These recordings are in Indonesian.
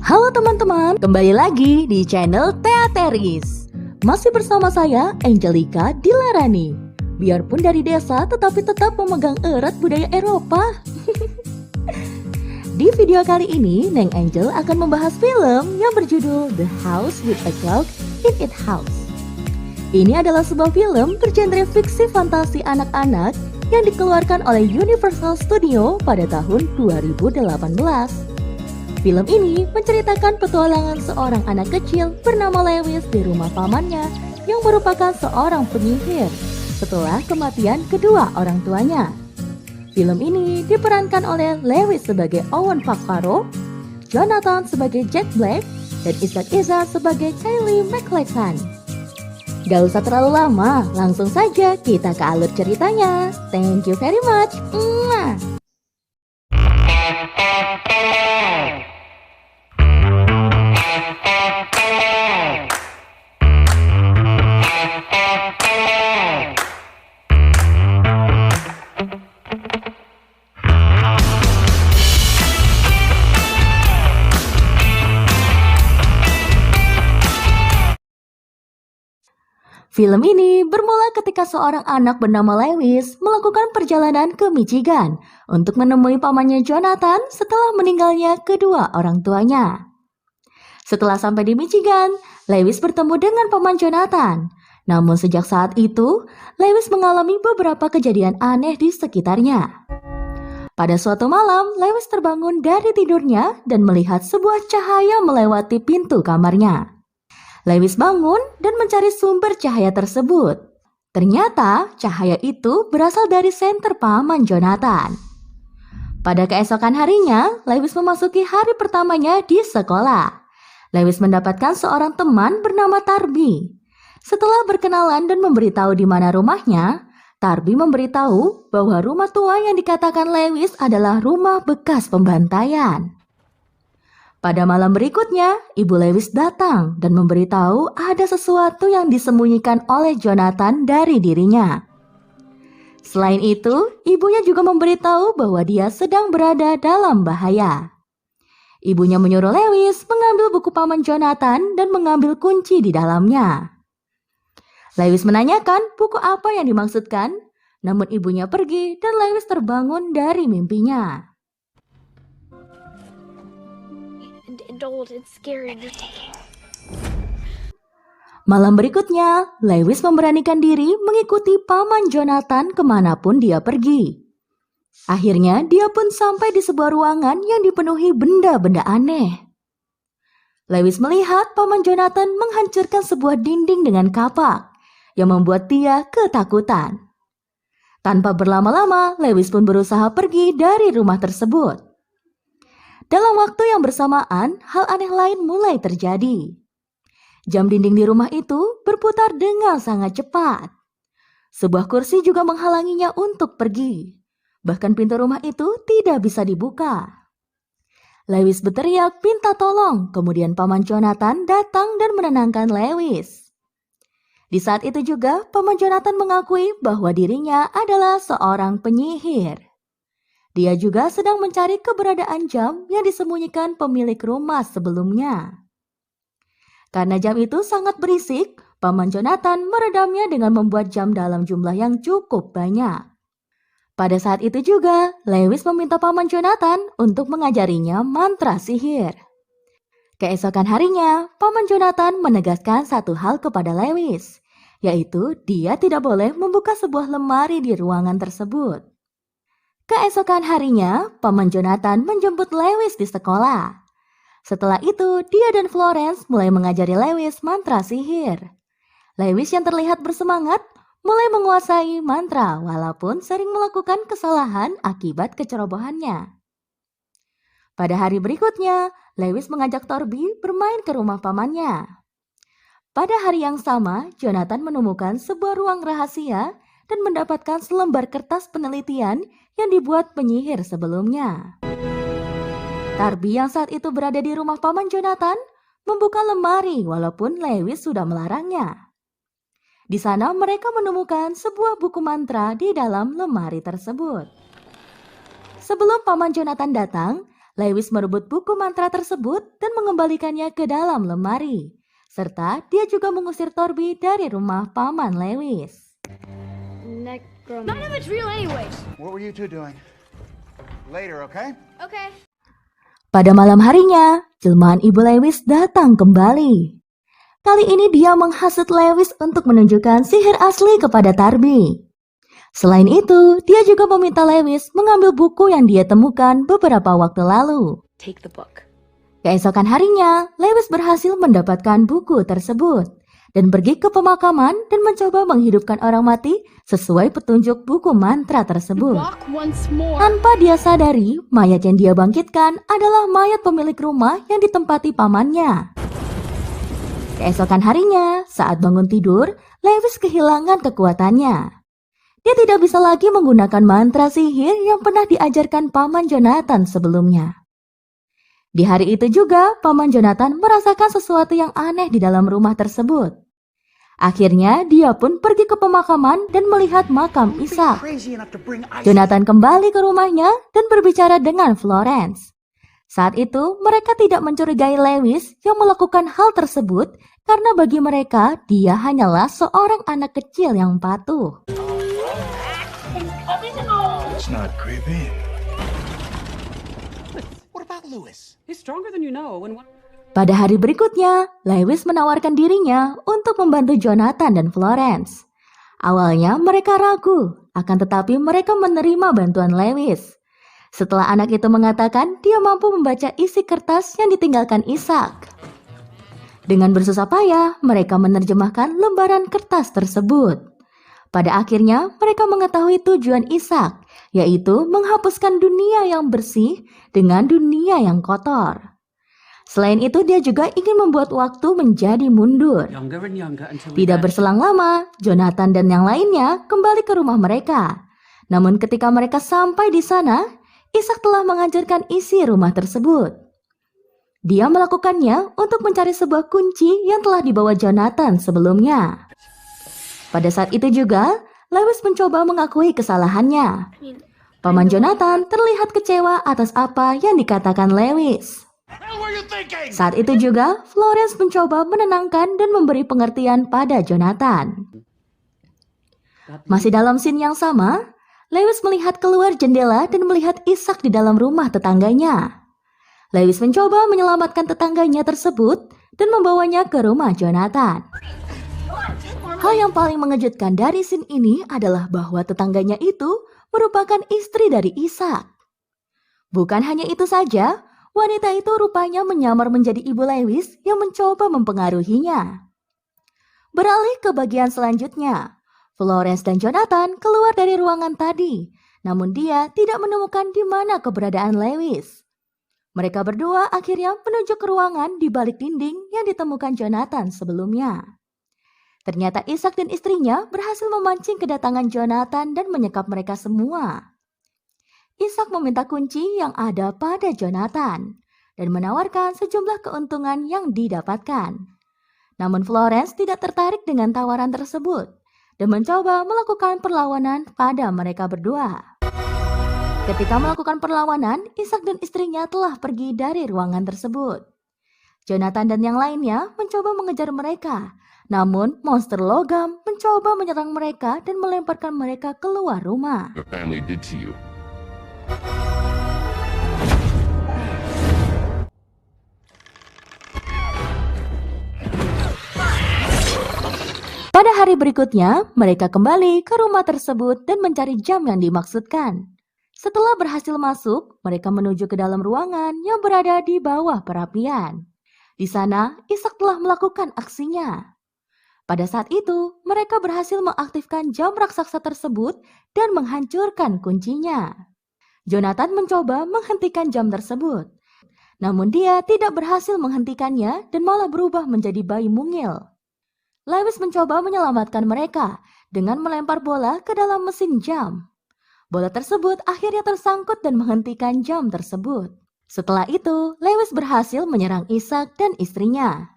Halo teman-teman, kembali lagi di channel Teateris. Masih bersama saya, Angelica Dilarani. Biarpun dari desa, tetapi tetap memegang erat budaya Eropa. Di video kali ini, Neng Angel akan membahas film yang berjudul The House with a Clock in Its House. Ini adalah sebuah film bergenre fiksi fantasi anak-anak yang dikeluarkan oleh Universal Studio pada tahun 2018. Film ini menceritakan petualangan seorang anak kecil bernama Lewis di rumah pamannya yang merupakan seorang penyihir setelah kematian kedua orang tuanya. Film ini diperankan oleh Lewis sebagai Owen Farrow, Jonathan sebagai Jack Black, dan Isaac Iza sebagai Kylie MacLachlan. Gak usah terlalu lama, langsung saja kita ke alur ceritanya. Thank you very much. Film ini bermula ketika seorang anak bernama Lewis melakukan perjalanan ke Michigan untuk menemui pamannya Jonathan setelah meninggalnya kedua orang tuanya. Setelah sampai di Michigan, Lewis bertemu dengan paman Jonathan. Namun sejak saat itu, Lewis mengalami beberapa kejadian aneh di sekitarnya. Pada suatu malam, Lewis terbangun dari tidurnya dan melihat sebuah cahaya melewati pintu kamarnya. Lewis bangun dan mencari sumber cahaya tersebut. Ternyata cahaya itu berasal dari senter paman Jonathan. Pada keesokan harinya, Lewis memasuki hari pertamanya di sekolah. Lewis mendapatkan seorang teman bernama Tarby. Setelah berkenalan dan memberitahu di mana rumahnya, Tarby memberitahu bahwa rumah tua yang dikatakan Lewis adalah rumah bekas pembantaian. Pada malam berikutnya, ibu Lewis datang dan memberitahu ada sesuatu yang disembunyikan oleh Jonathan dari dirinya. Selain itu, ibunya juga memberitahu bahwa dia sedang berada dalam bahaya. Ibunya menyuruh Lewis mengambil buku paman Jonathan dan mengambil kunci di dalamnya. Lewis menanyakan buku apa yang dimaksudkan, namun ibunya pergi dan Lewis terbangun dari mimpinya. Malam berikutnya, Lewis memberanikan diri mengikuti paman Jonathan kemanapun dia pergi. Akhirnya, dia pun sampai di sebuah ruangan yang dipenuhi benda-benda aneh. Lewis melihat paman Jonathan menghancurkan sebuah dinding dengan kapak, yang membuat dia ketakutan. Tanpa berlama-lama, Lewis pun berusaha pergi dari rumah tersebut. Dalam waktu yang bersamaan, hal aneh lain mulai terjadi. Jam dinding di rumah itu berputar dengan sangat cepat. Sebuah kursi juga menghalanginya untuk pergi. Bahkan pintu rumah itu tidak bisa dibuka. Lewis berteriak minta tolong, kemudian paman Jonathan datang dan menenangkan Lewis. Di saat itu juga, paman Jonathan mengakui bahwa dirinya adalah seorang penyihir. Dia juga sedang mencari keberadaan jam yang disembunyikan pemilik rumah sebelumnya. Karena jam itu sangat berisik, paman Jonathan meredamnya dengan membuat jam dalam jumlah yang cukup banyak. Pada saat itu juga, Lewis meminta paman Jonathan untuk mengajarinya mantra sihir. Keesokan harinya, paman Jonathan menegaskan satu hal kepada Lewis, yaitu dia tidak boleh membuka sebuah lemari di ruangan tersebut. Keesokan harinya, paman Jonathan menjemput Lewis di sekolah. Setelah itu, dia dan Florence mulai mengajari Lewis mantra sihir. Lewis yang terlihat bersemangat mulai menguasai mantra walaupun sering melakukan kesalahan akibat kecerobohannya. Pada hari berikutnya, Lewis mengajak Tarby bermain ke rumah pamannya. Pada hari yang sama, Jonathan menemukan sebuah ruang rahasia dan mendapatkan selembar kertas penelitian yang dibuat penyihir sebelumnya. Tarby yang saat itu berada di rumah paman Jonathan membuka lemari walaupun Lewis sudah melarangnya. Di sana mereka menemukan sebuah buku mantra di dalam lemari tersebut. Sebelum paman Jonathan datang, Lewis merebut buku mantra tersebut dan mengembalikannya ke dalam lemari. Serta dia juga mengusir Torby dari rumah paman Lewis. None of it's real anyways. What were you two doing? Later, okay? Okay. Pada malam harinya, jelmaan ibu Lewis datang kembali. Kali ini dia menghasut Lewis untuk menunjukkan sihir asli kepada Darby. Selain itu, dia juga meminta Lewis mengambil buku yang dia temukan beberapa waktu lalu. Take the book. Keesokan harinya, Lewis berhasil mendapatkan buku tersebut dan pergi ke pemakaman dan mencoba menghidupkan orang mati sesuai petunjuk buku mantra tersebut. Walk once more. Tanpa dia sadari, mayat yang dia bangkitkan adalah mayat pemilik rumah yang ditempati pamannya. Keesokan harinya, saat bangun tidur, Lewis kehilangan kekuatannya. Dia tidak bisa lagi menggunakan mantra sihir yang pernah diajarkan paman Jonathan sebelumnya. Di hari itu juga, paman Jonathan merasakan sesuatu yang aneh di dalam rumah tersebut. Akhirnya, dia pun pergi ke pemakaman dan melihat makam Ishak. Jonathan kembali ke rumahnya dan berbicara dengan Florence. Saat itu, mereka tidak mencurigai Lewis yang melakukan hal tersebut karena bagi mereka, dia hanyalah seorang anak kecil yang patuh. It's not creepy. What about Lewis? He's stronger than you know. Pada hari berikutnya, Lewis menawarkan dirinya untuk membantu Jonathan dan Florence. Awalnya mereka ragu, akan tetapi mereka menerima bantuan Lewis. Setelah anak itu mengatakan dia mampu membaca isi kertas yang ditinggalkan Ishak. Dengan bersusah payah, mereka menerjemahkan lembaran kertas tersebut. Pada akhirnya, mereka mengetahui tujuan Ishak, yaitu menghapuskan dunia yang bersih dengan dunia yang kotor. Selain itu, dia juga ingin membuat waktu menjadi mundur. Tidak berselang lama, Jonathan dan yang lainnya kembali ke rumah mereka. Namun ketika mereka sampai di sana, Ishak telah menghancurkan isi rumah tersebut. Dia melakukannya untuk mencari sebuah kunci yang telah dibawa Jonathan sebelumnya. Pada saat itu juga, Lewis mencoba mengakui kesalahannya. Paman Jonathan terlihat kecewa atas apa yang dikatakan Lewis. Saat itu juga, Florence mencoba menenangkan dan memberi pengertian pada Jonathan. Masih dalam scene yang sama, Lewis melihat keluar jendela dan melihat Ishak di dalam rumah tetangganya. Lewis mencoba menyelamatkan tetangganya tersebut dan membawanya ke rumah Jonathan. Hal yang paling mengejutkan dari scene ini adalah bahwa tetangganya itu merupakan istri dari Ishak. Bukan hanya itu saja, wanita itu rupanya menyamar menjadi ibu Lewis yang mencoba mempengaruhinya. Beralih ke bagian selanjutnya, Florence dan Jonathan keluar dari ruangan tadi, namun dia tidak menemukan di mana keberadaan Lewis. Mereka berdua akhirnya menuju ke ruangan di balik dinding yang ditemukan Jonathan sebelumnya. Ternyata Ishak dan istrinya berhasil memancing kedatangan Jonathan dan menyekap mereka semua. Ishak meminta kunci yang ada pada Jonathan dan menawarkan sejumlah keuntungan yang didapatkan. Namun Florence tidak tertarik dengan tawaran tersebut dan mencoba melakukan perlawanan pada mereka berdua. Ketika melakukan perlawanan, Ishak dan istrinya telah pergi dari ruangan tersebut. Jonathan dan yang lainnya mencoba mengejar mereka. Namun, monster logam mencoba menyerang mereka dan melemparkan mereka keluar rumah. Your family did to you. Pada hari berikutnya, mereka kembali ke rumah tersebut dan mencari jam yang dimaksudkan. Setelah berhasil masuk, mereka menuju ke dalam ruangan yang berada di bawah perapian. Di sana, Ishak telah melakukan aksinya. Pada saat itu, mereka berhasil mengaktifkan jam raksasa tersebut dan menghancurkan kuncinya. Jonathan mencoba menghentikan jam tersebut. Namun dia tidak berhasil menghentikannya dan malah berubah menjadi bayi mungil. Lewis mencoba menyelamatkan mereka dengan melempar bola ke dalam mesin jam. Bola tersebut akhirnya tersangkut dan menghentikan jam tersebut. Setelah itu, Lewis berhasil menyerang Ishak dan istrinya.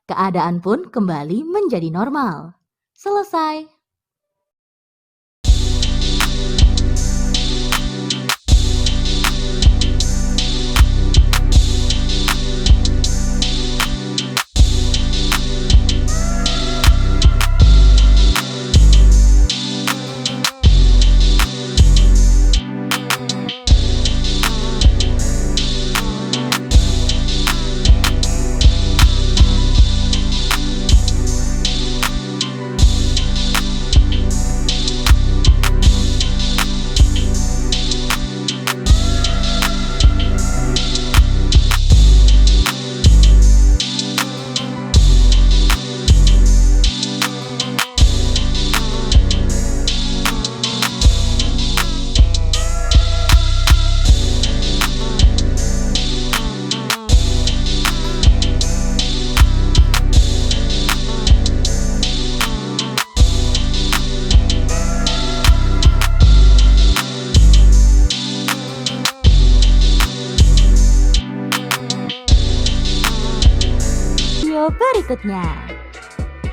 Keadaan pun kembali menjadi normal. Selesai. video berikutnya.